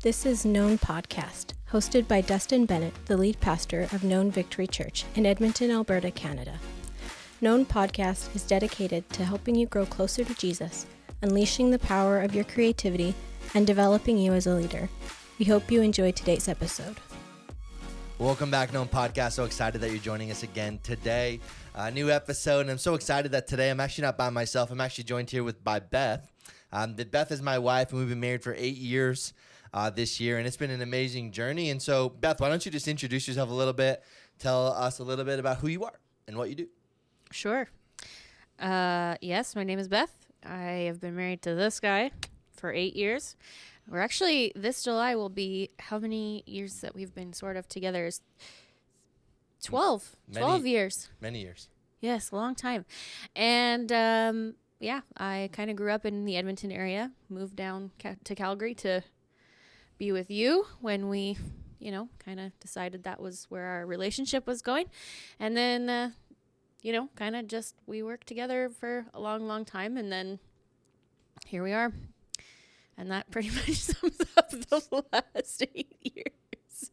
This is Known Podcast, hosted by Dustin Bennett, the lead pastor of Known Victory Church in Edmonton, Alberta, Canada. Known Podcast is dedicated to helping you grow closer to Jesus, unleashing the power of your creativity, and developing you as a leader. We hope you enjoy today's episode. Welcome back, Known Podcast. So excited that you're joining us again today. A new episode, and I'm so excited that today I'm actually not by myself. I'm actually joined here by Beth. Beth is my wife, and we've been married for 8 years this year, and it's been an amazing journey. And so, Beth, why don't you just introduce yourself a little bit, tell us a little bit about who you are and what you do. Sure. Yes, my name is Beth. I have been married to this guy for 8 years. We're actually, this July will be how many years that we've been sort of together? 12 years. Many years. Yes, a long time. And I kind of grew up in the Edmonton area, moved down to Calgary to be with you when we, kind of decided that was where our relationship was going. And then, kind of just we worked together for a long, long time. And then here we are. And that pretty much sums up the last 8 years.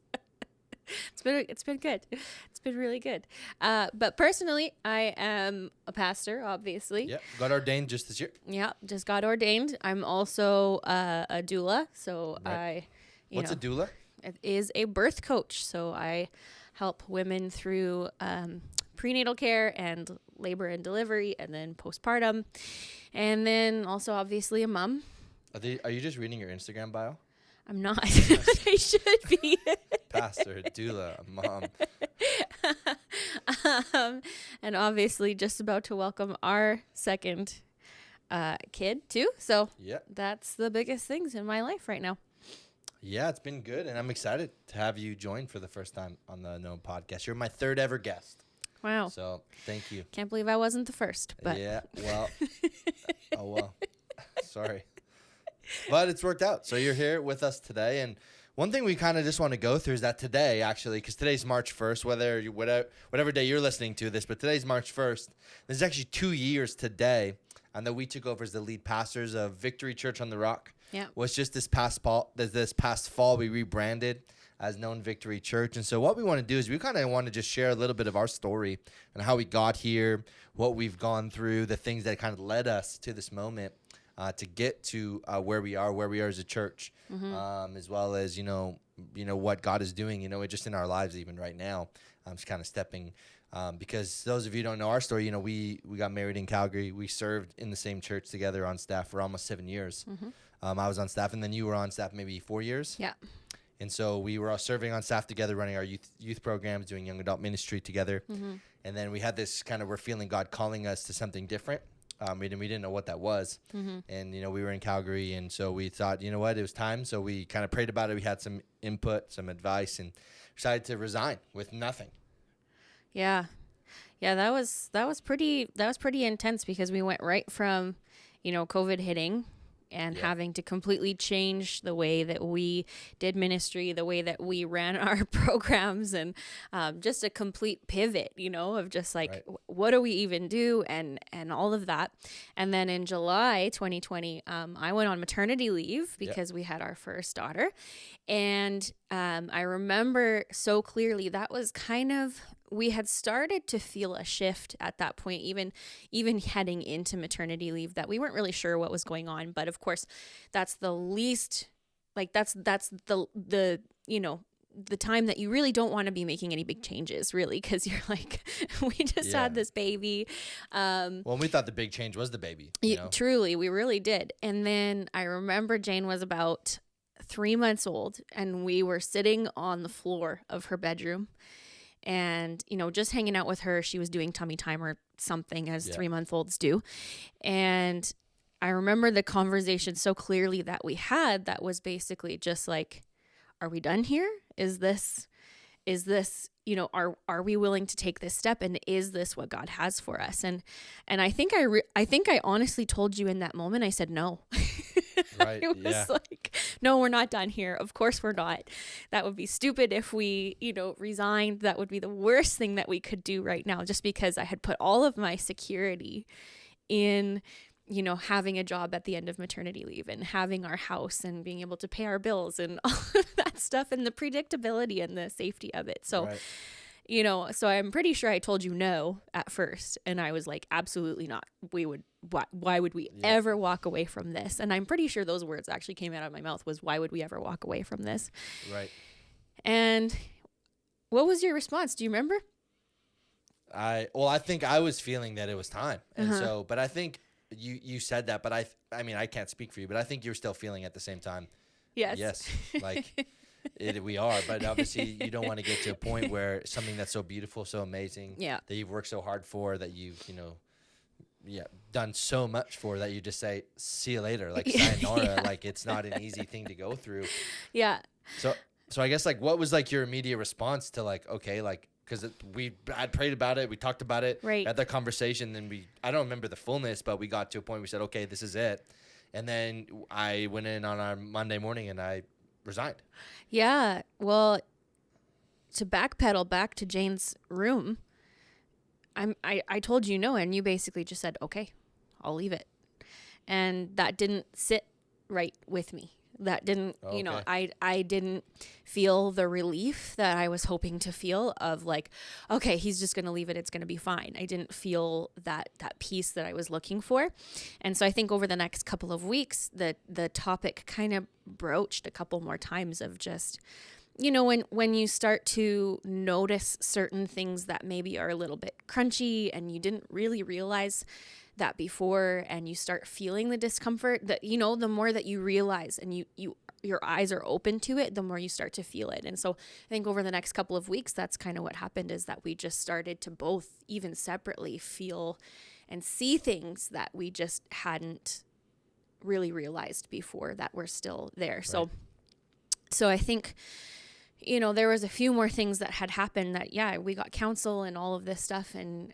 It's been good. It's been really good. But personally, I am a pastor, obviously. Yeah, got ordained just this year. Yeah, just got ordained. I'm also a doula. So Right. What's a doula? It is a birth coach. So I help women through prenatal care and labor and delivery and then postpartum. And then also obviously a mom. Are you just reading your Instagram bio? I'm not. I should be. Pastor, doula, mom. And obviously just about to welcome our second kid too. So Yeah. that's the biggest things in my life right now. Yeah, it's been good, and I'm excited to have you join for the first time on the Known Podcast. You're my third ever guest. Wow. So thank you. Can't believe I wasn't the first. But Yeah, well. Oh, well. Sorry. But it's worked out. So you're here with us today. And one thing we kind of just want to go through is that today, actually, because today's March 1st, whatever day you're listening to this, but today's March 1st. There's actually 2 years today that we took over as the lead pastors of Victory Church on the Rock. Yeah. Was just this past fall we rebranded as Known Victory Church. And so what we want to do is we kind of want to just share a little bit of our story and how we got here, what we've gone through, the things that kind of led us to this moment. To get to where we are as a church, as well as what God is doing, just in our lives even right now. I'm just kind of stepping because those of you who don't know our story, we got married in Calgary. We served in the same church together on staff for almost 7 years. I was on staff, and then you were on staff maybe 4 years. Yeah. And so we were all serving on staff together, running our youth programs, doing young adult ministry together. And then we had this we're feeling God calling us to something different. We didn't know what that was. And, we were in Calgary. And so we thought, it was time. So we kind of prayed about it. We had some input, some advice, and decided to resign with nothing. Yeah. Yeah, that was pretty intense because we went right from, COVID hitting and having to completely change the way that we did ministry, the way that we ran our programs, and just a complete pivot, of just like, what do we even do, and all of that. And then in July 2020, I went on maternity leave because we had our first daughter. And I remember so clearly that was we had started to feel a shift at that point, even heading into maternity leave, that we weren't really sure what was going on. But of course, that's the least, that's the time that you really don't want to be making any big changes, really, because you're like, we just had this baby. Well, we thought the big change was the baby. Truly, we really did. And then I remember Jane was about 3 months old, and we were sitting on the floor of her bedroom. And, just hanging out with her. She was doing tummy time or something, as 3-month-olds do. And I remember the conversation so clearly that we had, that was basically just like, are we done here? Is this, are we willing to take this step? And is this what God has for us? And I think I honestly told you in that moment, I said, no. Right. It was like, no, we're not done here. Of course we're not. That would be stupid if we, resigned. That would be the worst thing that we could do right now, just because I had put all of my security in you know, having a job at the end of maternity leave and having our house and being able to pay our bills and all of that stuff and the predictability and the safety of it. So, Right. you know, so I'm pretty sure I told you no at first. And I was like, absolutely not. Why would we ever walk away from this? And I'm pretty sure those words actually came out of my mouth was, why would we ever walk away from this? Right. And what was your response? Do you remember? I think I was feeling that it was time. And so, but I think you said that, but I mean, I can't speak for you, but I think you're still feeling at the same time. Yes. Like we are, but obviously you don't want to get to a point where something that's so beautiful, so amazing, that you've worked so hard for, that you've, done so much for, that you just say, see you later, like sayonara. Like, it's not an easy thing to go through. Yeah. So I guess, like, what was like your immediate response to, like, okay, like, because I'd prayed about it, we talked about it, right, had that conversation, and I don't remember the fullness, but we got to a point where we said, okay, this is it. And then I went in on our Monday morning and I resigned. Yeah. Well, to backpedal back to Jane's room, I told you no, and you basically just said, okay, I'll leave it. And that didn't sit right with me. That didn't, I didn't feel the relief that I was hoping to feel of, like, okay, he's just going to leave it. It's going to be fine. I didn't feel that peace that I was looking for. And so I think over the next couple of weeks, the topic kind of broached a couple more times of just, you know, when you start to notice certain things that maybe are a little bit crunchy and you didn't really realize that before, and you start feeling the discomfort, that, you know, the more that you realize and your eyes are open to it, the more you start to feel it. And so I think over the next couple of weeks, that's kind of what happened, is that we just started to both, even separately, feel and see things that we just hadn't really realized before that were still there. Right. So I think, you know, there was a few more things that had happened that, we got counsel and all of this stuff. And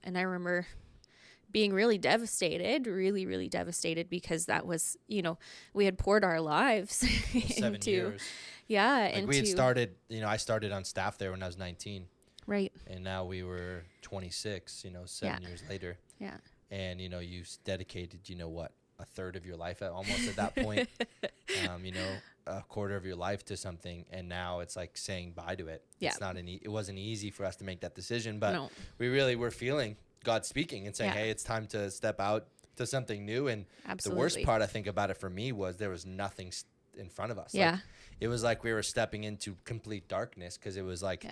I remember being really devastated, really devastated, because that was, you know, we had poured our lives 7 years. Yeah. Like, we had started, I started on staff there when I was 19. Right. And now we were 26, 7 years later. Yeah. And, you dedicated, a third of your life almost at that point, a quarter of your life to something. And now it's like saying bye to it. Yeah. It wasn't easy for us to make that decision, but we really were feeling God speaking and saying, hey, it's time to step out to something new. And the worst part, I think, about it for me was there was nothing in front of us. Yeah. Like, it was like we were stepping into complete darkness, because it was like,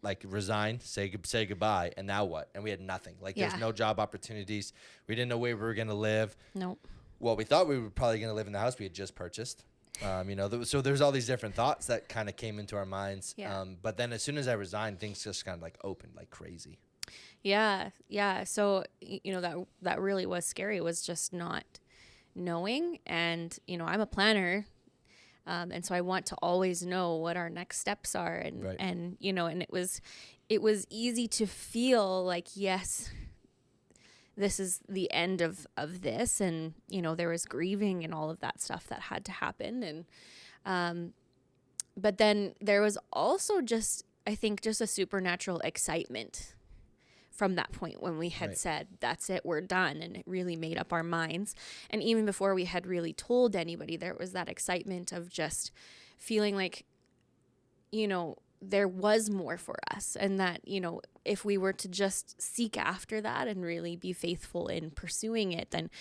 like, resign, say goodbye, and now what? And we had nothing. Like, there's no job opportunities. We didn't know where we were going to live. Nope. Well, we thought we were probably going to live in the house we had just purchased. So there's all these different thoughts that kind of came into our minds. Yeah. But then as soon as I resigned, things just kind of like opened like crazy. Yeah. Yeah. So, that really was scary, was just not knowing. And, I'm a planner. And so I want to always know what our next steps are. And, right. and it was easy to feel like, yes, this is the end of this. And, there was grieving and all of that stuff that had to happen. And, but then there was also just a supernatural excitement from that point when we had said, that's it, we're done. And it really made up our minds. And even before we had really told anybody, there was that excitement of just feeling like, there was more for us. And that, if we were to just seek after that and really be faithful in pursuing it, then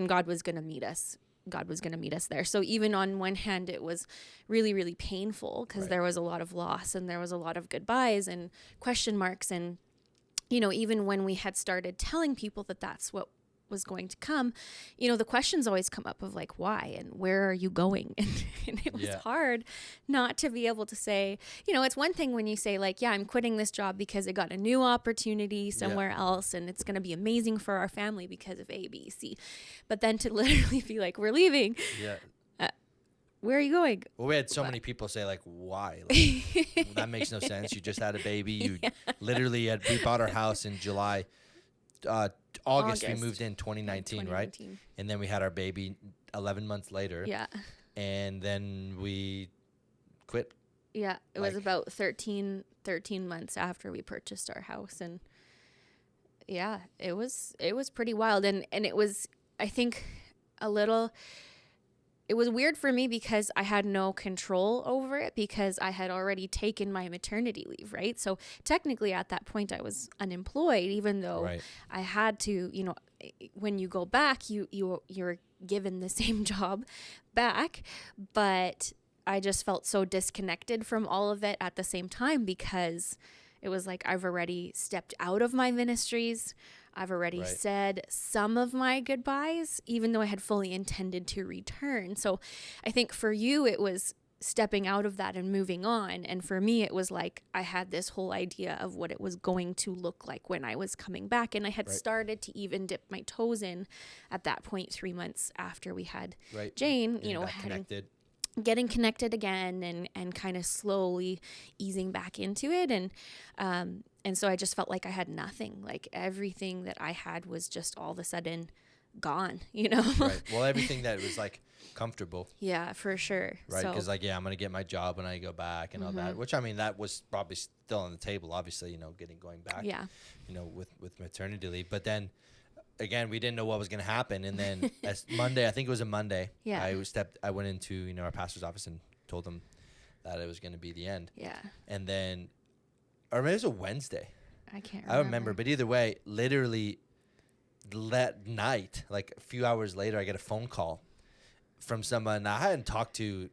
God was going to meet us. God was going to meet us there. So even on one hand, it was really, really painful, because there was a lot of loss and there was a lot of goodbyes and question marks. And, even when we had started telling people that that's what was going to come, the questions always come up of like, why and where are you going? And it was hard not to be able to say, it's one thing when you say like, I'm quitting this job because it got a new opportunity somewhere else and it's going to be amazing for our family because of A, B, C. But then to literally be like, we're leaving. Yeah. Where are you going? Well, we had so many people say like, why? Like, that makes no sense. You just had a baby. You literally we bought our house in July. August we moved in 2019, right? And then we had our baby 11 months later. Yeah. And then we quit. Yeah. It was about 13 months after we purchased our house. And yeah, it was pretty wild. And it was, I think, a little, it was weird for me because I had no control over it because I had already taken my maternity leave, right? So technically at that point I was unemployed, even though Right. I had to, when you go back, you're given the same job back, but I just felt so disconnected from all of it at the same time because it was like I've already stepped out of my ministries. I've already Right. said some of my goodbyes, even though I had fully intended to return. So I think for you, it was stepping out of that and moving on. And for me, it was like I had this whole idea of what it was going to look like when I was coming back. And I had Right. started to even dip my toes in at that point, 3 months after we had Right. Jane, Getting back connected. getting connected again and kind of slowly easing back into it. And so I just felt like I had nothing, like everything that I had was just all of a sudden gone, Right. Well, everything that was like comfortable. Yeah, for sure. Right. So, Because I'm going to get my job when I go back and all that, which I mean, that was probably still on the table, obviously, going back, yeah. with maternity leave. But then again, we didn't know what was going to happen. And then as Monday, I think it was a Monday. Yeah. I went into, our pastor's office and told him that it was going to be the end. Yeah. And then, or maybe it was a Wednesday. I can't I don't remember, but either way, literally that night, like a few hours later, I get a phone call from someone I hadn't talked to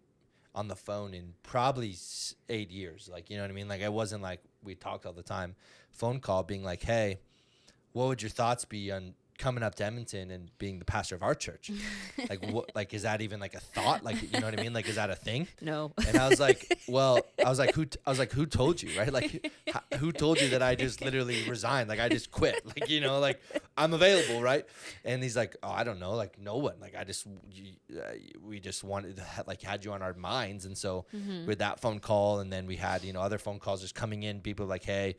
on the phone in probably 8 years. Like, you know what I mean? Like, I wasn't like we talked all the time. Phone call being like, hey, what would your thoughts be on coming up to Edmonton and being the pastor of our church? Like, what, like, is that even like a thought? Like, you know what I mean? Like, is that a thing? No. And I was like, well, who told you, right? Like, who told you that I just literally resigned? Like, I just quit. Like, like I'm available, right? And he's like, oh, I don't know. Like, no one. Like, we just wanted to had you on our minds. And so with that phone call, and then we had, other phone calls just coming in, people like, hey,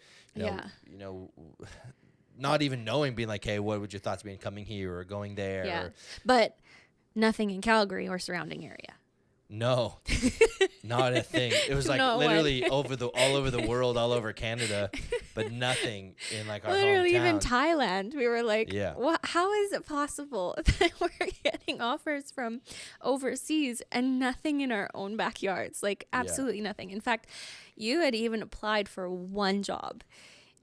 not even knowing, being like, hey, what would your thoughts be in coming here or going there? Yeah. Or, But nothing in Calgary or surrounding area. no, not a thing. It was like literally all over the world, all over Canada, but nothing in like our Literally, hometown. even Thailand. We were like, Yeah. How is it possible that we're getting offers from overseas and nothing in our own backyards? Like, absolutely nothing. In fact, you had even applied for one job.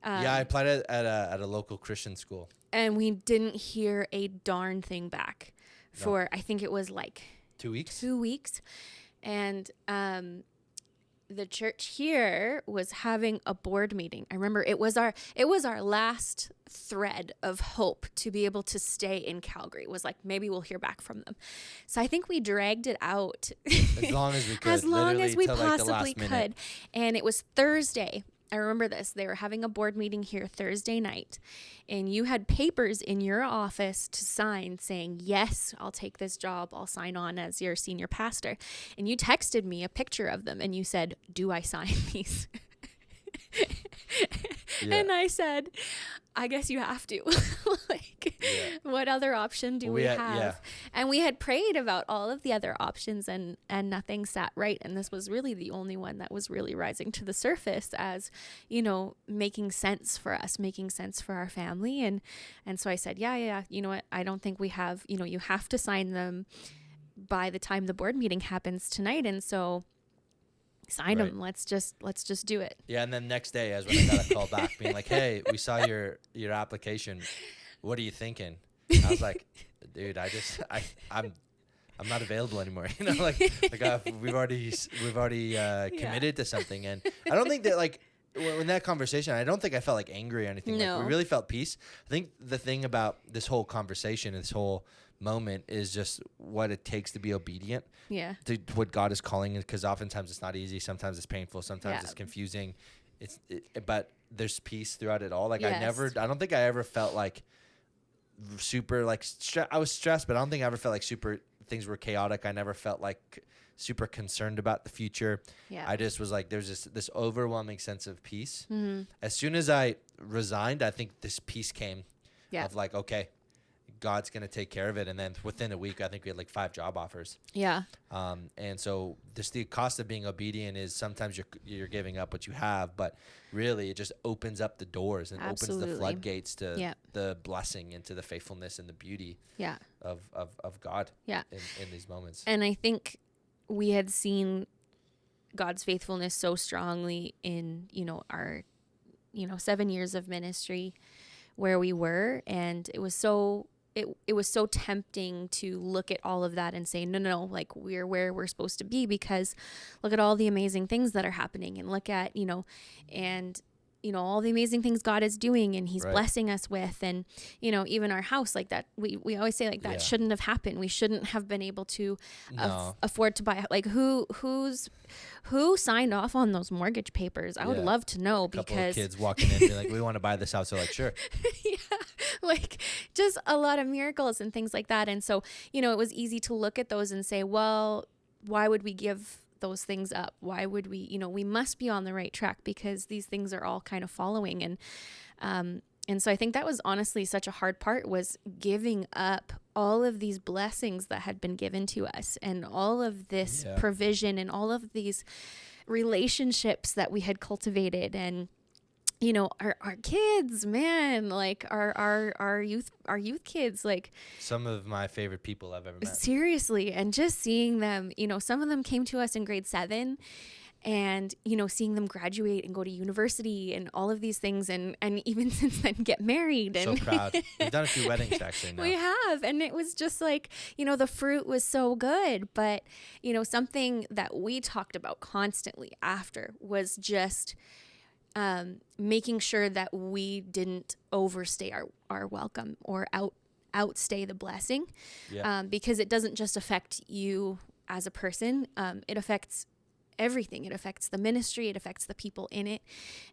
I applied at a local Christian school. And we didn't hear a darn thing back for, I think it was like 2 weeks. 2 weeks. And the church here was having a board meeting. I remember it was our last thread of hope to be able to stay in Calgary. It was like, maybe we'll hear back from them. So I think we dragged it out As long as we could. as long as we till, like, the possibly last minute. could. And it was Thursday. I remember this. They were having a board meeting here Thursday night, and you had papers in your office to sign saying, yes, I'll take this job. I'll sign on as your senior pastor. And you texted me a picture of them, and you said, do I sign these? And I said, I guess you have to. What other option do we have? Yeah. And we had prayed about all of the other options, and nothing sat right. And this was really the only one that was really rising to the surface as, making sense for us, making sense for our family. And so I said, yeah, you know what? I don't think we have, you have to sign them by the time the board meeting happens tonight. And so sign them. Let's just do it. Yeah, and then next day, as when I got a call back, being like, "Hey, we saw your application. What are you thinking?" And I was like, "Dude, I'm not available anymore. We've already committed to something." And I don't think that in that conversation, I don't think I felt like angry or anything. No. Like, we really felt peace. I think the thing about this whole conversation, this whole moment, is just what it takes to be obedient. Yeah. To what God is calling, because oftentimes it's not easy. Sometimes it's painful. Sometimes it's confusing. But there's peace throughout it all. Like, Yes. I don't think I ever felt like super I was stressed, but I don't think I ever felt like super things were chaotic. I never felt like super concerned about the future. Yeah. I just was like, there's this overwhelming sense of peace. Mm-hmm. As soon as I resigned, I think this peace came Yeah. of like, okay, God's going to take care of it. And then within a week, I think we had like 5 job offers. Yeah. And so the cost of being obedient is sometimes you're giving up what you have, but really it just opens up the doors and opens the floodgates to the blessing and to the faithfulness and the beauty of God in these moments. And I think we had seen God's faithfulness so strongly in, our, 7 years of ministry where we were. And it was so tempting to look at all of that and say, no, like we're where we're supposed to be, because look at all the amazing things that are happening, and look at, all the amazing things God is doing and he's blessing us with. And, even our house, like that, we always say like that shouldn't have happened. We shouldn't have been able to afford to buy, like who signed off on those mortgage papers? I would love to know, because couple of kids walking in, like, we want to buy this house. They're like, sure. Like just a lot of miracles and things like that. And so, it was easy to look at those and say, well, why would we give those things up? Why would we, we must be on the right track, because these things are all kind of following. And so I think that was honestly such a hard part, was giving up all of these blessings that had been given to us, and all of this provision, and all of these relationships that we had cultivated. And our kids, man, like our youth kids, like some of my favorite people I've ever met. Seriously. And just seeing them, some of them came to us in grade 7, and, seeing them graduate and go to university and all of these things. And even since then get married. And so proud. We've done a few weddings actually now. We have. And it was just like, the fruit was so good. But, something that we talked about constantly after was just making sure that we didn't overstay our welcome or outstay the blessing, because it doesn't just affect you as a person. It affects everything. It affects the ministry. It affects the people in it.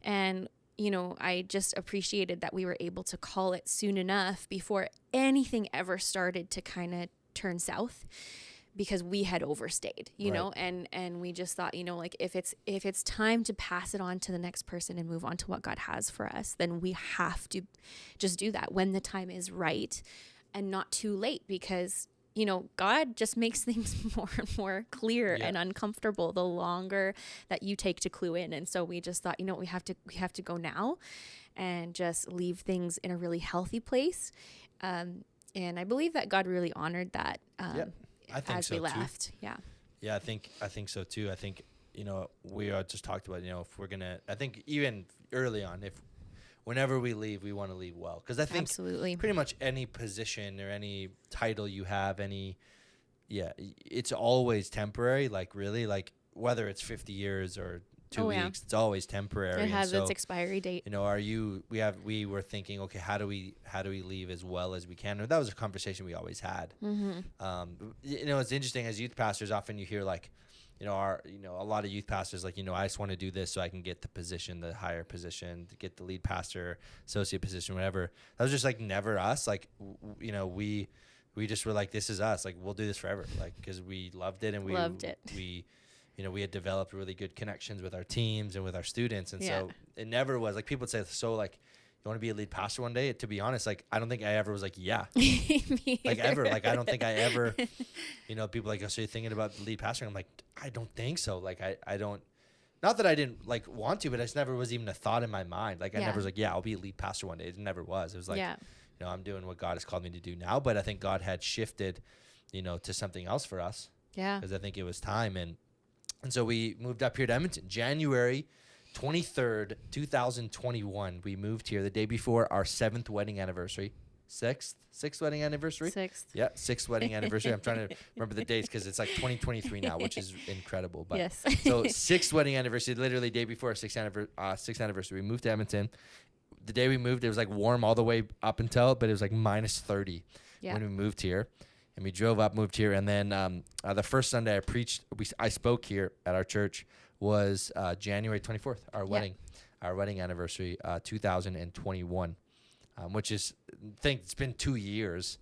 And, I just appreciated that we were able to call it soon enough before anything ever started to kind of turn south, because we had overstayed, you know, and we just thought, like if it's time to pass it on to the next person and move on to what God has for us, then we have to just do that when the time is right and not too late, because, God just makes things more and more clear and uncomfortable the longer that you take to clue in. And so we just thought, we have to go now and just leave things in a really healthy place. And I believe that God really honored that. I think as so we left. Too. Yeah, I think so too. I think, we just talked about, if we're going to, I think even early on, whenever we leave, we want to leave well. Because I think absolutely pretty much any position or any title you have, it's always temporary. Like really, like whether it's 50 years or 2 weeks, it's always temporary. It has its expiry date. We were thinking, okay, how do we leave as well as we can? And that was a conversation we always had. Mm-hmm. It's interesting as youth pastors, often you hear like, a lot of youth pastors like, I just want to do this so I can get the position, the higher position, to get the lead pastor, associate position, whatever. That was just like never us. Like, we just were like, this is us. Like, we'll do this forever. Like, because we loved it, and we had developed really good connections with our teams and with our students. And so it never was like, people would say, so like, you want to be a lead pastor one day? To be honest, like, I don't think I ever was like, yeah, like ever. Like, I don't think I ever, people like, oh, so you're thinking about the lead pastor? And I'm like, I don't think so. Like, I don't, not that I didn't like want to, but it just never was even a thought in my mind. Like, I never was like, yeah, I'll be a lead pastor one day. It never was. It was like, I'm doing what God has called me to do now. But I think God had shifted, to something else for us. Yeah. Because I think it was time. And so we moved up here to Edmonton, January 23rd, 2021. We moved here the day before our 7th wedding anniversary. Sixth wedding anniversary? Sixth. Yeah, 6th wedding anniversary. I'm trying to remember the dates because it's like 2023 now, which is incredible. But yes. So 6th wedding anniversary, literally day before our 6th anniversary. We moved to Edmonton. The day we moved, it was like warm all the way up until, but it was like minus 30 when we moved here. And we drove up, moved here, and then the first Sunday I spoke here at our church was January 24th, our wedding anniversary, 2021, which is, I think it's been 2 years,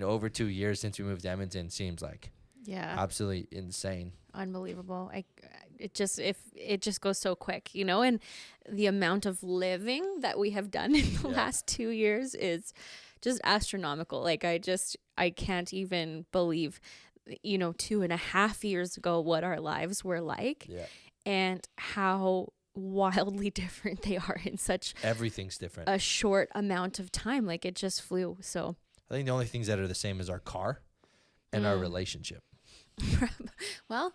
over 2 years since we moved to Edmonton. Seems like absolutely insane, unbelievable. It just goes so quick, and the amount of living that we have done in the last 2 years is just astronomical. Like I can't even believe, 2.5 years ago, what our lives were like, and how wildly different they are in such everything's different, a short amount of time. Like it just flew. So I think the only things that are the same is our car and our relationship. Well,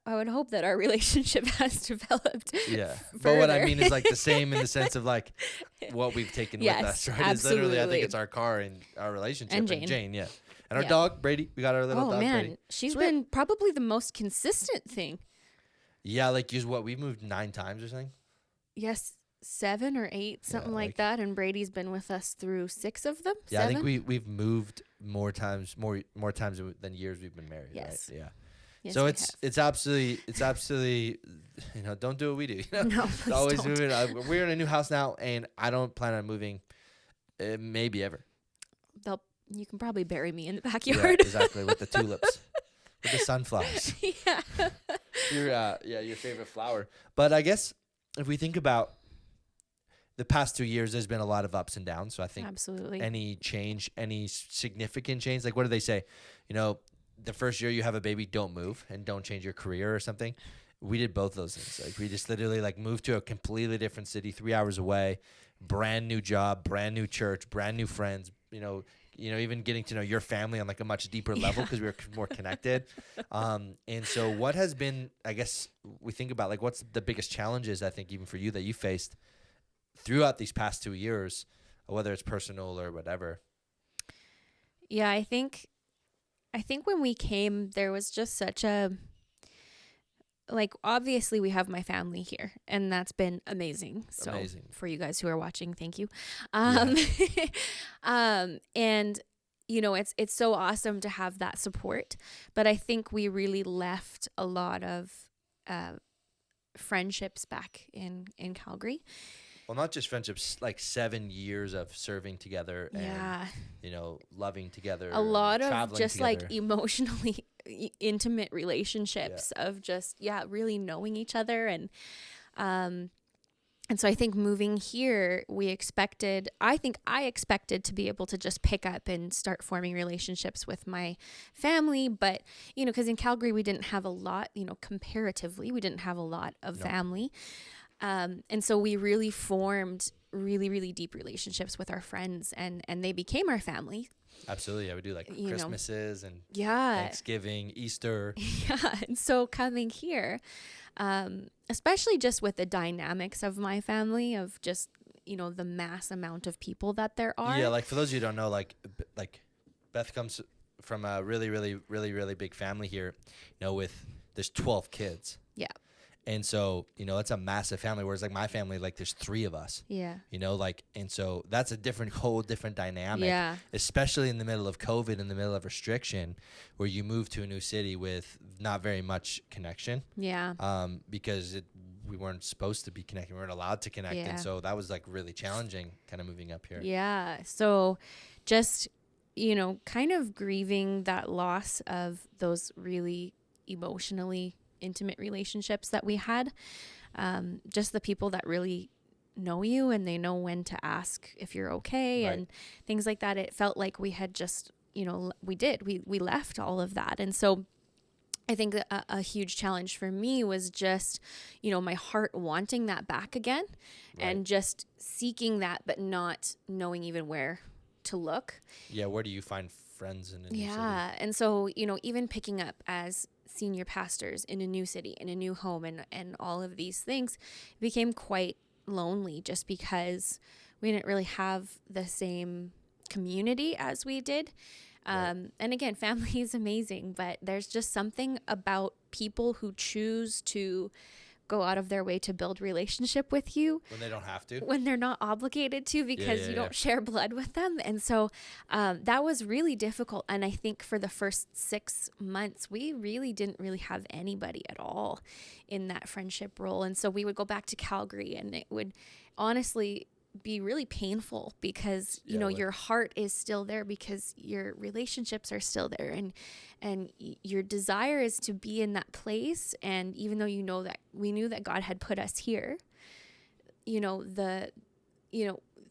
I would hope that our relationship has developed. Yeah. Further. But what I mean is like the same in the sense of like what we've taken with us, right? Absolutely. Is literally, I think it's our car and our relationship And Jane. Yeah. And our dog, Brady. We got our little dog, Brady. She's been probably the most consistent thing. Yeah. Like we moved 9 times or something. Yes. 7 or 8, something like that. And Brady's been with us through 6 of them. Yeah. 7? I think we've moved more times than years we've been married. Yes. Right? Yeah. Yes, So it's absolutely, don't do what we do. No, please always don't. moving. We're in a new house now, and I don't plan on moving, maybe ever. You can probably bury me in the Yeah, backyard. exactly, with the tulips, with the sunflowers. Yeah. Your favorite flower. But I guess if we think about the past 2 years, there's been a lot of ups and downs. So I think Absolutely. any change, any significant change, like what do they say? The first year you have a baby, don't move and don't change your career or something. We did both those things. Like we just literally like moved to a completely different city, 3 hours away, brand new job, brand new church, brand new friends, even getting to know your family on like a much deeper level because we were more connected. And so what has been, I guess we think about like, what's the biggest challenges, I think, even for you that you faced throughout these past 2 years, whether it's personal or whatever? Yeah, I think when we came, there was just such a, like, obviously we have my family here, and that's been amazing. So Amazing. For you guys who are watching, thank you. Yeah. And it's so awesome to have that support, but I think we really left a lot of friendships back in Calgary. Well, not just friendships, like 7 years of serving together and, loving together. A lot of just together. like emotionally intimate relationships of just, really knowing each other. And so I think moving here, I expected to be able to just pick up and start forming relationships with my family. But, because in Calgary, we didn't have a lot, comparatively, we didn't have a lot of family. And so we really formed really, really deep relationships with our friends, and they became our family. Absolutely. Yeah, we do like Christmases and Thanksgiving, Easter. Yeah. And so coming here, especially just with the dynamics of my family, of just, the mass amount of people that there are. Yeah. Like for those of you who don't know, like Beth comes from a really, really, really, really big family here, there's 12 kids. Yeah. And so, it's a massive family. Whereas like my family, like there's 3 of us. Yeah. And so that's a whole different dynamic. Yeah. Especially in the middle of COVID, in the middle of restriction, where you move to a new city with not very much connection. Yeah. Because we weren't supposed to be connecting. We weren't allowed to connect. Yeah. And so that was like really challenging kind of moving up here. Yeah. So just, kind of grieving that loss of those really emotionally intimate relationships that we had, just the people that really know you and they know when to ask if you're okay, right, and things like that. It felt like we had just, we left all of that. And so I think a huge challenge for me was just, my heart wanting that back again, right, and just seeking that, but not knowing even where to look. Yeah. Where do you find friends in a new city? And so, even picking up as senior pastors in a new city, in a new home, and all of these things became quite lonely, just because we didn't really have the same community as we did. Right. And again, family is amazing, but there's just something about people who choose to go out of their way to build relationship with you when they don't have to, when they're not obligated to, because you don't share blood with them. And so that was really difficult. And I think for the first 6 months, we really didn't really have anybody at all in that friendship role. And so we would go back to Calgary, and it would honestly be really painful, because your heart is still there, because your relationships are still there, and your desire is to be in that place. And even though that we knew that God had put us here,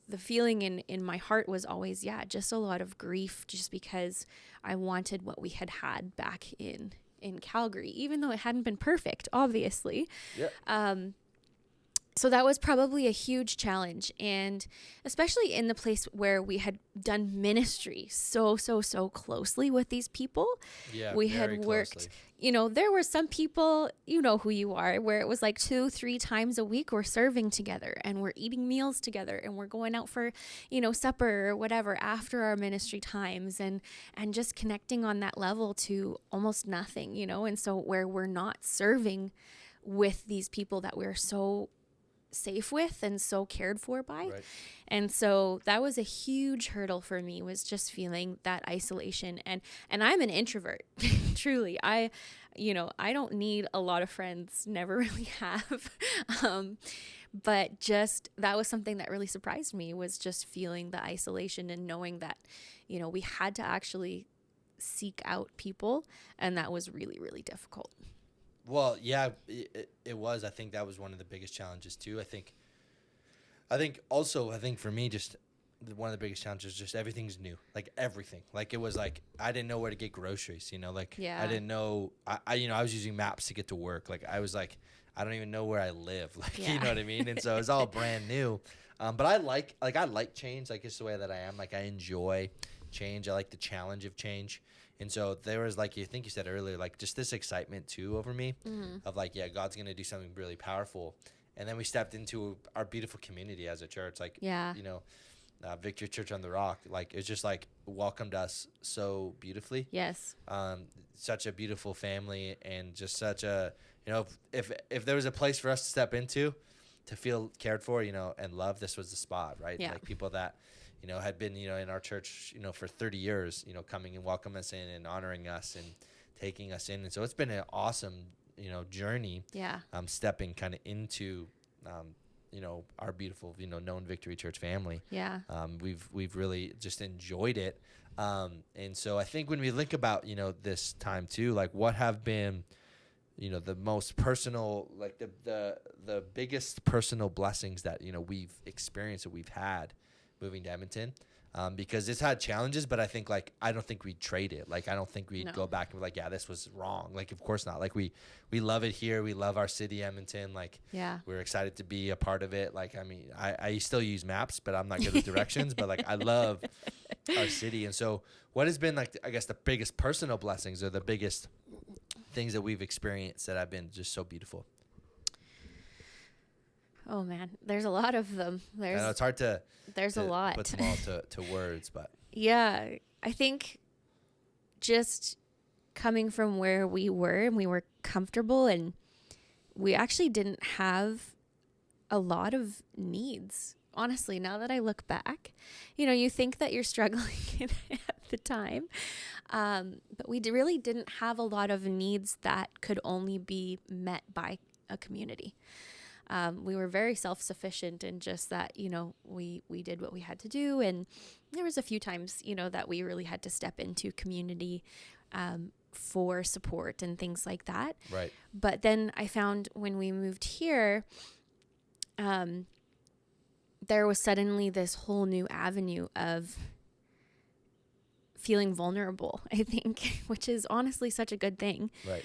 the feeling in my heart was always, just a lot of grief, just because I wanted what we had back in Calgary, even though it hadn't been perfect, obviously. Yeah. So that was probably a huge challenge. And especially in the place where we had done ministry so closely with these people. Yeah. We had worked, closely. There were some people, you know who you are, where it was like 2-3 times a week we're serving together and we're eating meals together and we're going out for, supper or whatever after our ministry times, and just connecting on that level to almost nothing, and so where we're not serving with these people that we're so safe with and so cared for by. Right. And so that was a huge hurdle for me, was just feeling that isolation. And I'm an introvert. Truly. I don't need a lot of friends, never really have. But just that was something that really surprised me, was just feeling the isolation and knowing that, we had to actually seek out people, and that was really, really difficult. Well, yeah, it was. I think that was one of the biggest challenges too. I think for me, just one of the biggest challenges, just everything's new, like everything. Like it was like, I didn't know where to get groceries, I didn't know, I was using maps to get to work. Like I was like, I don't even know where I live. Like, you know what I mean? And so it was all brand new. But I like change. Like it's the way that I am. Like I enjoy change. I like the challenge of change. And so there was, like, you said earlier, like just this excitement too over me, of like, yeah, God's going to do something really powerful. And then we stepped into our beautiful community as a church, like, Victory Church on the Rock. Like, it's just like welcomed us so beautifully. Yes. Such a beautiful family, and just such a, if there was a place for us to step into to feel cared for, and loved, this was the spot, right? Yeah. Like people that, had been, in our church, for 30 years, coming and welcoming us in and honoring us and taking us in. And so it's been an awesome, journey. Yeah. Stepping kind of into, our beautiful, known Victory Church family. Yeah. We've really just enjoyed it. And so I think when we think about, this time too, like what have been, the most personal, like the biggest personal blessings that, we've experienced, that we've had moving to Edmonton, because it's had challenges, but I think I don't think we'd trade it. Like, I don't think we'd go back and be like, yeah, this was wrong. Like, of course not. Like we love it here. We love our city, Edmonton. Like, we're excited to be a part of it. Like, I mean, I still use maps, but I'm not good with directions, but like, I love our city. And so what has been like, I guess the biggest personal blessings, or the biggest things that we've experienced that have been just so beautiful? Oh man, there's a lot of them. I know it's hard to a lot. Put them all to words, but yeah, I think just coming from where we were, and we were comfortable, and we actually didn't have a lot of needs. Honestly, now that I look back, you think that you're struggling at the time, but we really didn't have a lot of needs that could only be met by a community. We were very self-sufficient, and just that, we did what we had to do. And there was a few times, that we really had to step into community for support and things like that. Right. But then I found when we moved here, there was suddenly this whole new avenue of feeling vulnerable, I think, which is honestly such a good thing. Right.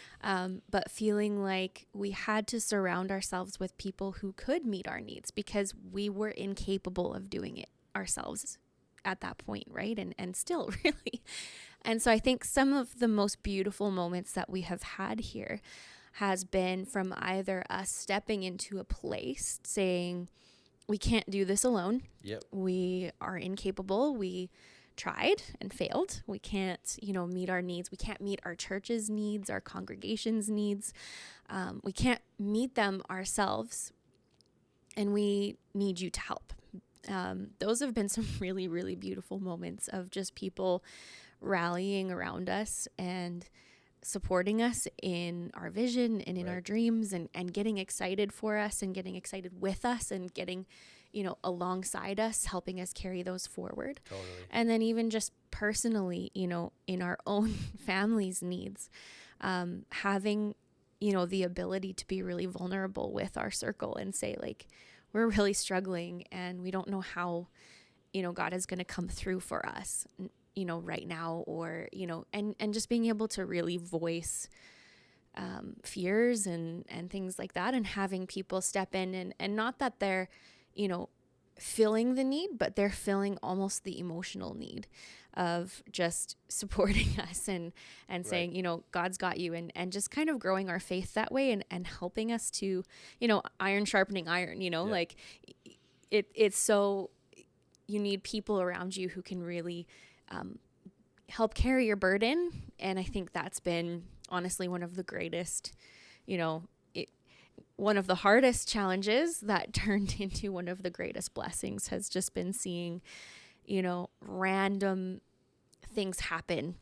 But feeling like we had to surround ourselves with people who could meet our needs, because we were incapable of doing it ourselves at that point, right? And still, really. And so I think some of the most beautiful moments that we have had here has been from either us stepping into a place saying, we can't do this alone. Yep. We are incapable. We tried and failed. We can't, meet our needs. We can't meet our church's needs, our congregation's needs. We can't meet them ourselves, and we need you to help. Those have been some really, really beautiful moments of just people rallying around us and supporting us in our vision and in our dreams, and getting excited for us, and getting excited with us, and getting alongside us, helping us carry those forward. Totally. And then even just personally, in our own family's needs, having, the ability to be really vulnerable with our circle and say, like, we're really struggling and we don't know how God is going to come through for us, right now, or, and just being able to really voice fears and things like that, and having people step in and not that they're, feeling the need, but they're feeling almost the emotional need of just supporting us and saying, God's got you, and just kind of growing our faith that way, and helping us to, iron sharpening iron, like it's so, you need people around you who can really help carry your burden. And I think that's been honestly one of the greatest, one of the hardest challenges that turned into one of the greatest blessings has just been seeing, random things happen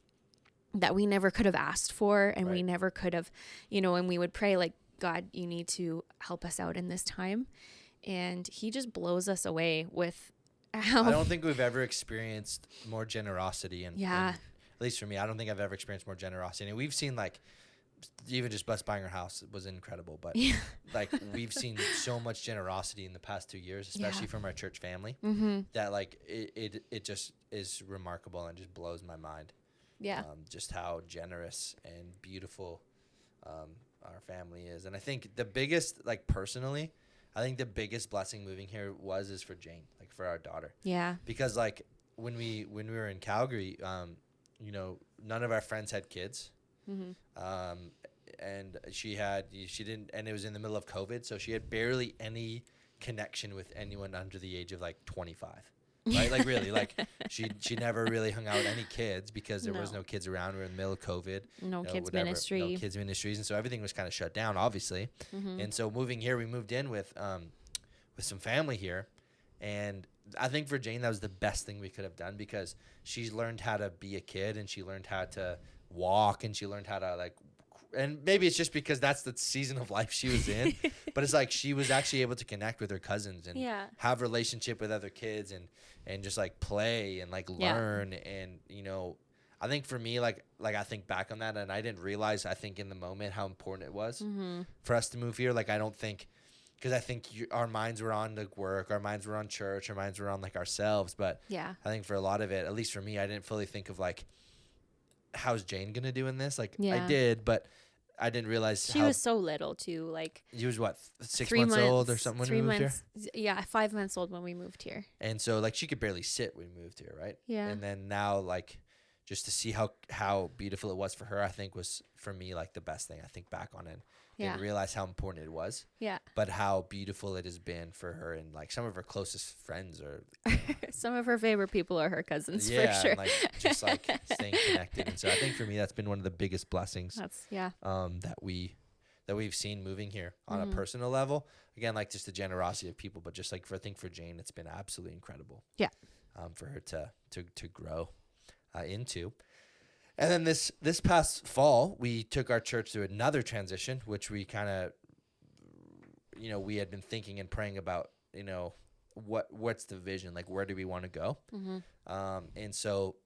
that we never could have asked for, and we never could have, and we would pray like, God, you need to help us out in this time. And he just blows us away with how. I don't think we've ever experienced more generosity. And at least for me, I don't think I've ever experienced more generosity. And we've seen like, even just us buying our house was incredible, but like we've seen so much generosity in the past 2 years, especially from our church family, that like it just is remarkable and just blows my mind. Just how generous and beautiful our family is. And I think the biggest, like personally, I think the biggest blessing moving here is for Jane, like for our daughter. Because like when we were in Calgary, none of our friends had kids. And she didn't, and it was in the middle of COVID, so she had barely any connection with anyone under the age of like 25, right? Like really, like she never really hung out with any kids because there was no kids around. We were in the middle of COVID, no kids ministries, and so everything was kind of shut down, obviously. And so moving here, we moved in with some family here, and I think for Jane that was the best thing we could have done, because she's learned how to be a kid, and she learned how to walk, and she learned how to like, and maybe it's just because that's the season of life she was in, but it's like she was actually able to connect with her cousins and have relationship with other kids and just like play and like learn. And I think for me, like I think back on that, and I didn't realize, I think in the moment, how important it was for us to move here. Like I don't think, because I think our minds were on like work, our minds were on church, our minds were on like ourselves, but I think for a lot of it, at least for me, I didn't fully think of like, how's Jane gonna do in this? Like I did, but I didn't realize she was so little too. Like she was what, 6 months old or something when we moved here? Yeah, 5 months old when we moved here. And so like she could barely sit when we moved here, right? Yeah. And then now like just to see how beautiful it was for her, I think was for me like the best thing I think back on it. And realize how important it was. But how beautiful it has been for her, and like some of her closest friends are some of her favorite people are her cousins, for sure. And, like just like staying connected. And so I think for me that's been one of the biggest blessings that we've seen moving here on a personal level. Again, like just the generosity of people, but just like I think for Jane it's been absolutely incredible. For her to grow into. And then this past fall, we took our church through another transition, which we kind of, we had been thinking and praying about, what's the vision? Like, where do we want to go? And so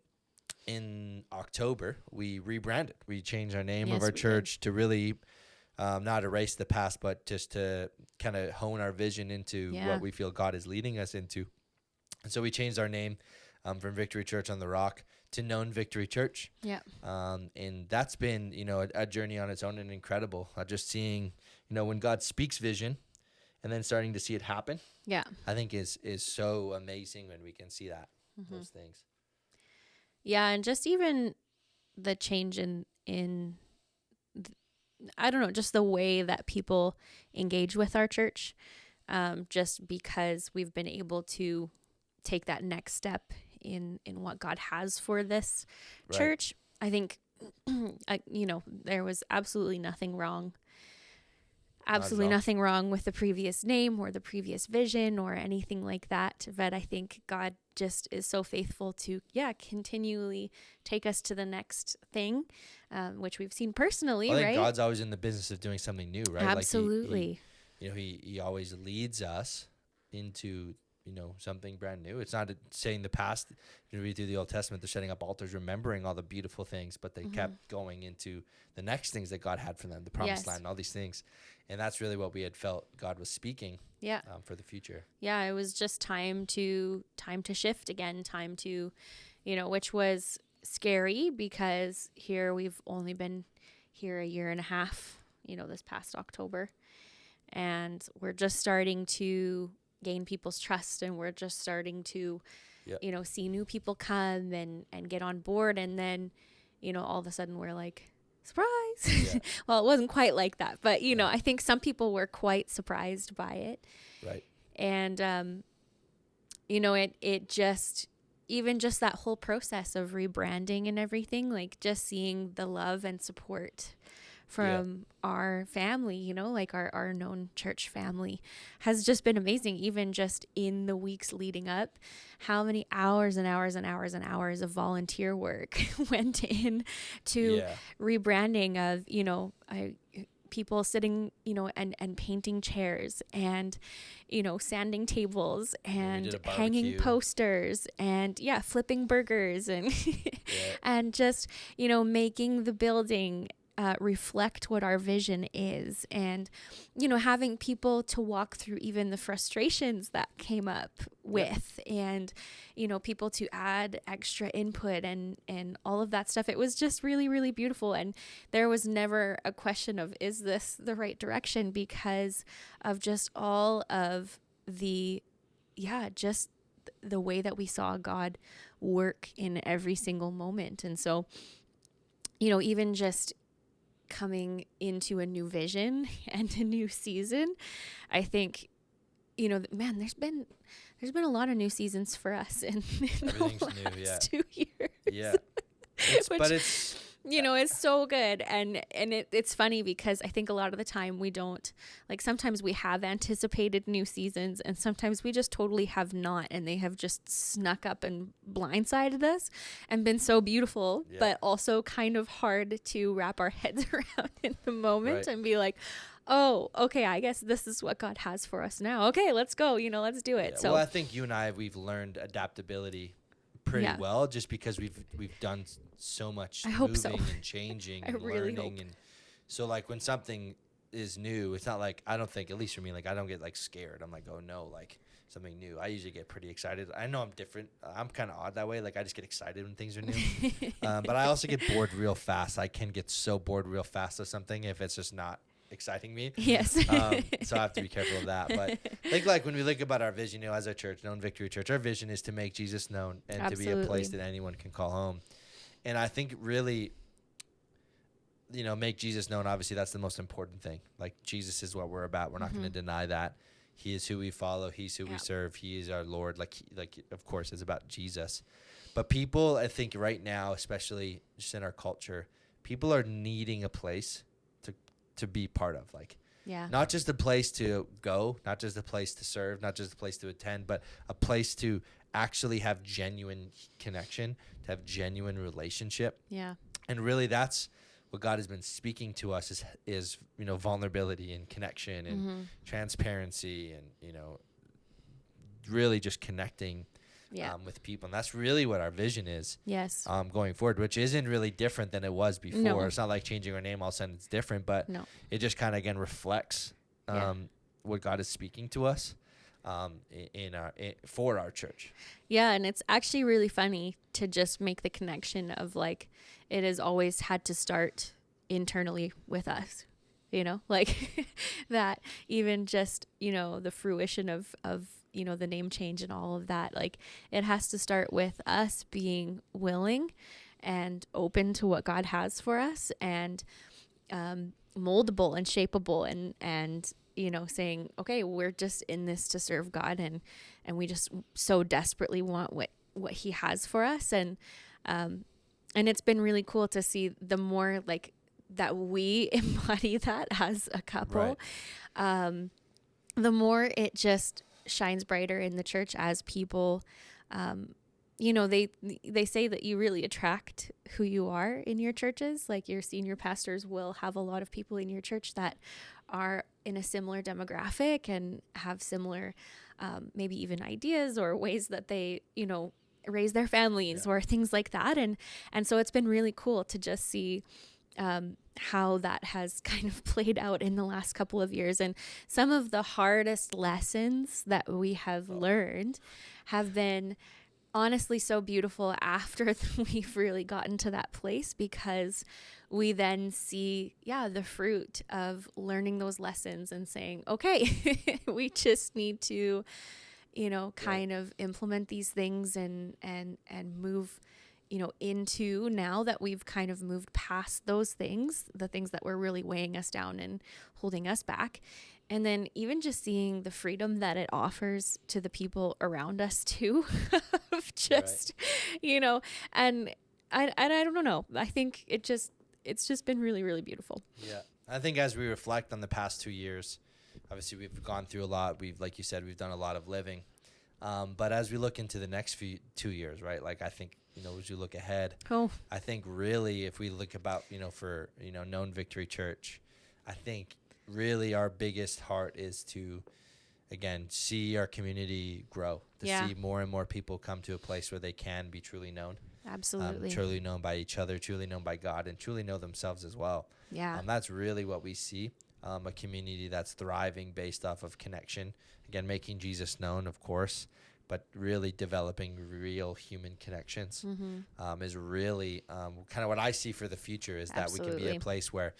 in October, we rebranded. We changed our name of our church to really not erase the past, but just to kind of hone our vision into what we feel God is leading us into. And so we changed our name from Victory Church on the Rock to Known Victory Church. And that's been, a journey on its own, and incredible. Just seeing, when God speaks vision and then starting to see it happen. I think is so amazing when we can see that, those things. And just even the change in I don't know, just the way that people engage with our church, just because we've been able to take that next step in what God has for this church. I think, there was absolutely nothing wrong. Absolutely nothing wrong with the previous name or the previous vision or anything like that. But I think God just is so faithful to, continually take us to the next thing, which we've seen personally, I think God's always in the business of doing something new, right? Absolutely. Like he always leads us into something brand new. It's not saying the past. You read through the Old Testament, they're setting up altars, remembering all the beautiful things, but they kept going into the next things that God had for them, the promised land, and all these things. And that's really what we had felt God was speaking for the future. Yeah, it was just time to shift again, time to, which was scary because here we've only been here a year and a half, this past October. And we're just starting to gain people's trust, and we're just starting to, see new people come and get on board. And then, all of a sudden we're like, surprise. Yeah. Well, it wasn't quite like that, but, I think some people were quite surprised by it. Right. And, it just, even just that whole process of rebranding and everything, like just seeing the love and support from our family, like our known church family, has just been amazing. Even just in the weeks leading up, how many hours and hours and hours and hours of volunteer work went in to rebranding of, people sitting, and painting chairs and, sanding tables and hanging posters and flipping burgers and, and just, making the building reflect what our is, and, having people to walk through even the frustrations that came up with, and, people to add extra input and all of that stuff. It was just really, really beautiful. And there was never a question of, is this the right direction? Because of just all of the, just the way that we saw God work in every single moment. And so, even just coming into a new vision and a new season, I think, man, there's been a lot of new seasons for us in the last 2 years. Yeah. It's so good. And it's funny because I think a lot of the time we don't, like, sometimes we have anticipated new seasons and sometimes we just totally have not, and they have just snuck up and blindsided us and been so beautiful, but also kind of hard to wrap our heads around in the moment and be like, oh, okay, I guess this is what God has for us now. Okay, let's go, let's do it. So, well, I think you and I, we've learned adaptability pretty well, just because we've done so much moving and changing and learning. And so, like, when something is new, it's not like, I don't think, at least for me, like, I don't get like scared. I'm like, oh no, like something new. I usually get pretty excited. I know I'm different. I'm kind of odd that way. Like, I just get excited when things are new. But I also get bored real fast. I can get so bored real fast of something if it's just not exciting me. Yes. So I have to be careful of that. But I think, like, when we think about our vision, as a church, Known Victory Church, our vision is to make Jesus known and to be a place that anyone can call home. And I think really, make Jesus known. Obviously, that's the most important thing. Like, Jesus is what we're about. We're not going to deny that. He is who we follow. He's who we serve. He is our Lord. Like, of course, it's about Jesus. But people, I think right now, especially just in our culture, people are needing a place to be part of. Like, not just a place to go, not just a place to serve, not just a place to attend, but a place to actually have genuine connection, to have genuine relationship. Yeah. And really, that's what God has been speaking to us is vulnerability and connection and transparency and, really just connecting with people. And that's really what our vision is. Yes. Going forward, which isn't really different than it was before. No. It's not like changing our name all of a sudden it's different, but it just kind of, again, reflects what God is speaking to us for our church. Yeah. And it's actually really funny to just make the connection of, like, it has always had to start internally with us, like that, even just, the fruition of the name change and all of that. Like, it has to start with us being willing and open to what God has for us, and moldable and shapeable, and saying, okay, we're just in this to serve God, and we just so desperately want what he has for us. And it's been really cool to see the more, like, that we embody that as a couple, the more it just shines brighter in the church as people they say that you really attract who you are in your churches. Like your senior pastors will have a lot of people in your church that are in a similar demographic and have similar, maybe even ideas or ways that they, raise their families or things like that. And so it's been really cool to just see how that has kind of played out in the last couple of years. And some of the hardest lessons that we have learned have been honestly so beautiful after we've really gotten to that place, because we then see, the fruit of learning those lessons and saying, okay, we just need to, kind of implement these things and move, into, now that we've kind of moved past those things, the things that were really weighing us down and holding us back. And then even just seeing the freedom that it offers to the people around us too, of just, and I don't know. I think it's just been really, really beautiful. Yeah. I think as we reflect on the past 2 years, obviously we've gone through a lot. Like you said, we've done a lot of living. But as we look into the next 2 years, right? Like I think, as you look ahead, I think really if we look about, for, Known Victory Church, I think really our biggest heart is to, again, see our community grow, to see more and more people come to a place where they can be truly known. Absolutely. Truly known by each other, truly known by God, and truly know themselves as well. Yeah. That's really what we see, a community that's thriving based off of connection. Again, making Jesus known, of course, but really developing real human connections is really kind of what I see for the future, is that we can be a place where,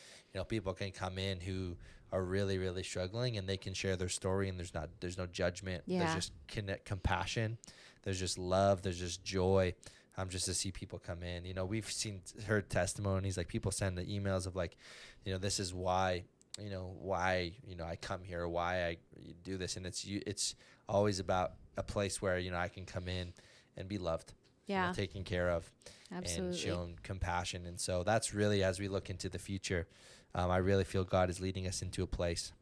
people can come in who are really, really struggling, and they can share their story, and there's no judgment. There's just compassion. There's just love. There's just joy. Just to see people come in. We've heard testimonies, like people send the emails of like, this is why, I come here, why I do this. And it's always about a place where, I can come in and be loved, taken care of, and shown compassion. And so that's really, as we look into the future, I really feel God is leading us into a place,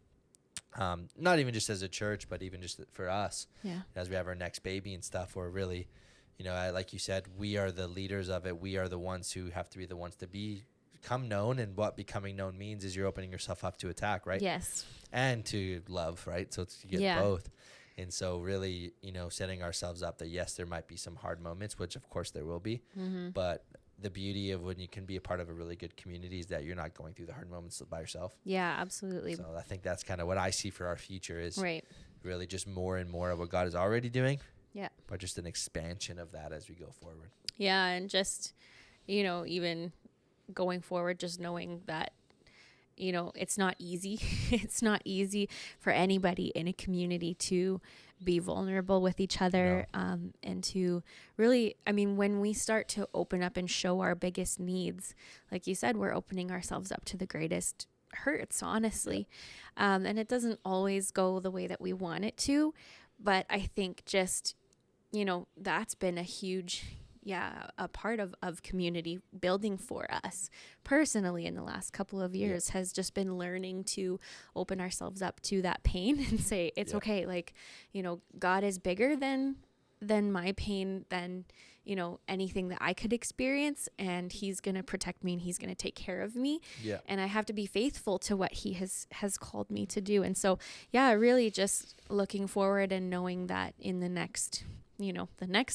not even just as a church, but even just for us, as we have our next baby and stuff, where really, like you said, we are the leaders of it. We are the ones who have to be the ones to become known. And what becoming known means is you're opening yourself up to attack, right? Yes. And to love, right? So it's, you get both. And so really, setting ourselves up that, yes, there might be some hard moments, which of course there will be. But the beauty of when you can be a part of a really good community is that you're not going through the hard moments by yourself. Yeah, absolutely. So I think that's kind of what I see for our future, is really just more and more of what God is already doing. Yeah. But just an expansion of that as we go forward. Yeah. And just, even going forward, just knowing that, it's not easy. It's not easy for anybody in a community to be vulnerable with each other. And to really, when we start to open up and show our biggest needs, like you said, we're opening ourselves up to the greatest hurts, honestly. And it doesn't always go the way that we want it to. But I think just, that's been a huge, a part of community building for us personally in the last couple of years, has just been learning to open ourselves up to that pain and say, it's okay. Like, God is bigger than my pain, than, anything that I could experience, and he's going to protect me and he's going to take care of me. Yeah. And I have to be faithful to what he has called me to do. And so, really just looking forward and knowing that in the next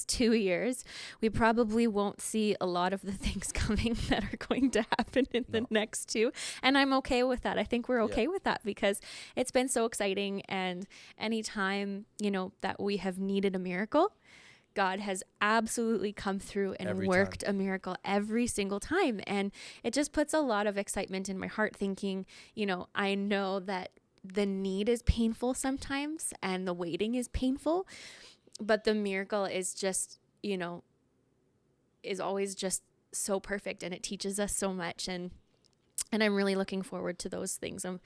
2 years, we probably won't see a lot of the things coming that are going to happen in the next 2. And I'm okay with that. I think we're okay with that, because it's been so exciting. And anytime, that we have needed a miracle, God has absolutely come through and worked a miracle every single time. And it just puts a lot of excitement in my heart, thinking, I know that the need is painful sometimes and the waiting is painful, but the miracle is just, is always just so perfect, and it teaches us so much. And I'm really looking forward to those things. I'm,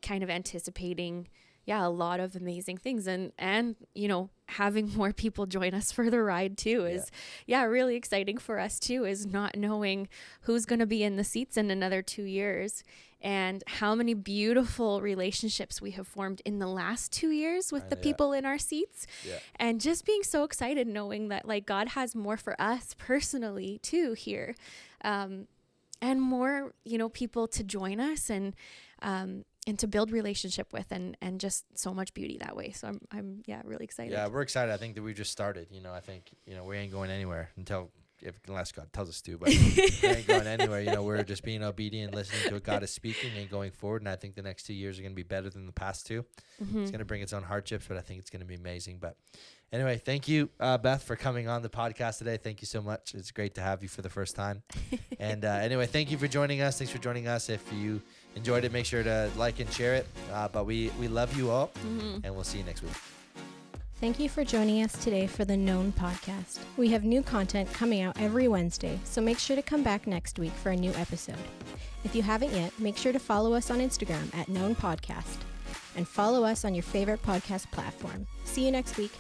kind of anticipating, a lot of amazing things. And, you know, having more people join us for the ride too is, really exciting for us too, is not knowing who's going to be in the seats in another 2 years, and how many beautiful relationships we have formed in the last 2 years with the people in our seats. And just being so excited knowing that like God has more for us personally too here, and more, you know, people to join us and to build relationship with, and just so much beauty that way. So I'm really excited. Yeah, we're excited. I think that we just started, you know, I think, you know, we ain't going anywhere unless God tells us to, but we ain't going anywhere. You know, we're just being obedient, listening to what God is speaking and going forward. And I think the next 2 years are going to be better than the past two. It's going to bring its own hardships, but I think it's going to be amazing. But anyway, thank you, Beth, for coming on the podcast today. Thank you so much. It's great to have you for the first time. And anyway, thank you for joining us. Thanks for joining us. If you enjoyed it, make sure to like and share it. But we love you all, and we'll see you next week. Thank you for joining us today for the Known Podcast. We have new content coming out every Wednesday, so make sure to come back next week for a new episode. If you haven't yet, make sure to follow us on Instagram at Known Podcast, and follow us on your favorite podcast platform. See you next week.